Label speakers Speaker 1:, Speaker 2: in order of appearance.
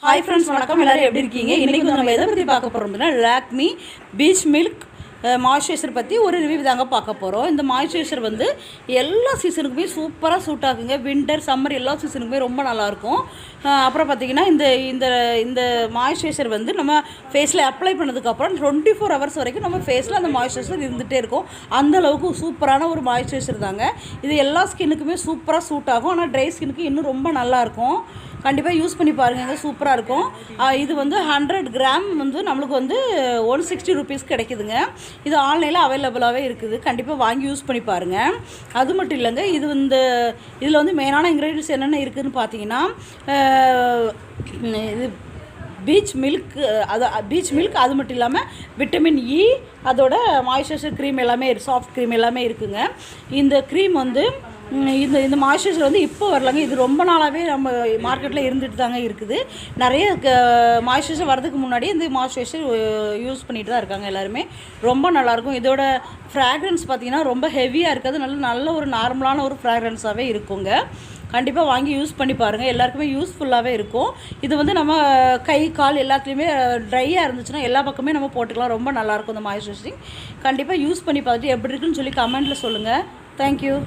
Speaker 1: Hi friends, வணக்கம். எல்லோரும் எப்படி இருக்கீங்க? இன்றைக்கி வந்து நம்ம எதை பற்றி பார்க்க போகிறோம்னா லாக்மி பீச் மில்க் மாய்ஸ்சரைசர் பற்றி ஒரு ரிவ்யூ தாங்க பார்க்க போகிறோம். இந்த மாய்ஸ்சரைசர் வந்து எல்லா சீசனுக்குமே சூப்பராக சூட் ஆகுங்க. வின்டர், சம்மர் எல்லா சீசனுக்குமே ரொம்ப நல்லாயிருக்கும். அப்புறம் பார்த்திங்கன்னா இந்த இந்த இந்த மாய்ஸ்சரைசர் வந்து நம்ம ஃபேஸில் அப்ளை பண்ணதுக்கப்புறம் 24 ஹவர்ஸ் வரைக்கும் நம்ம ஃபேஸில் அந்த மாய்ஸ்சரைசர் இருந்துகிட்டே இருக்கும். அந்தளவுக்கு சூப்பரான ஒரு மாய்ஸ்சரைசர் தாங்க. இது எல்லா ஸ்கின்னுக்குமே சூப்பராக சூட் ஆகும். ஆனால் ட்ரை ஸ்கின்னுக்கு இன்னும் ரொம்ப நல்லாயிருக்கும். கண்டிப்பாக யூஸ் பண்ணி பாருங்க, சூப்பராக இருக்கும். இது வந்து 100 கிராம் வந்து நம்மளுக்கு வந்து 160 rupees கிடைக்குதுங்க. இது ஆன்லைனில் அவைலபிளாகவே இருக்குது. கண்டிப்பாக வாங்கி யூஸ் பண்ணி பாருங்கள். அது மட்டும் இல்லைங்க, இதில் வந்து மெயினான இன்க்ரீடியன்ஸ் என்னென்ன இருக்குதுன்னு பார்த்தீங்கன்னா இது பீச் மில்க் அது மட்டும் இல்லாமல் விட்டமின் இ, அதோட மாய்ஸ்சரைசர் க்ரீம் எல்லாமே சாஃப்ட் க்ரீம் எல்லாமே இருக்குதுங்க. இந்த க்ரீம் வந்து இந்த மாய்ஸ்சரைசர் வந்து இப்போ வரலங்க. இது ரொம்ப நாளாகவே நம்ம மார்க்கெட்டில் இருந்துட்டு தாங்க இருக்குது. நிறைய மாய்ஸ்சரைசர் வரதுக்கு முன்னாடி இந்த மாய்ஸ்சரைசர் யூஸ் பண்ணிட்டு தான் இருக்காங்க எல்லாருமே. ரொம்ப நல்லாயிருக்கும். இதோட ஃப்ராக்ரன்ஸ் பார்த்திங்கன்னா ரொம்ப ஹெவியாக இருக்காது. நல்ல ஒரு நார்மலான ஒரு ஃப்ராக்ரன்ஸாகவே இருக்குங்க. கண்டிப்பாக வாங்கி யூஸ் பண்ணி பாருங்கள். எல்லாருக்குமே யூஸ்ஃபுல்லாகவே இருக்கும். இது வந்து நம்ம கை கால் எல்லாத்துலேயுமே ட்ரையாக இருந்துச்சுன்னா எல்லா பக்கமே நம்ம போட்டுக்கலாம். ரொம்ப நல்லாயிருக்கும் இந்த மாய்ஸ்சரைசிங். கண்டிப்பாக யூஸ் பண்ணி பார்த்துட்டு எப்படி இருக்குன்னு சொல்லி கமெண்ட்டில் சொல்லுங்கள். தேங்க்யூ.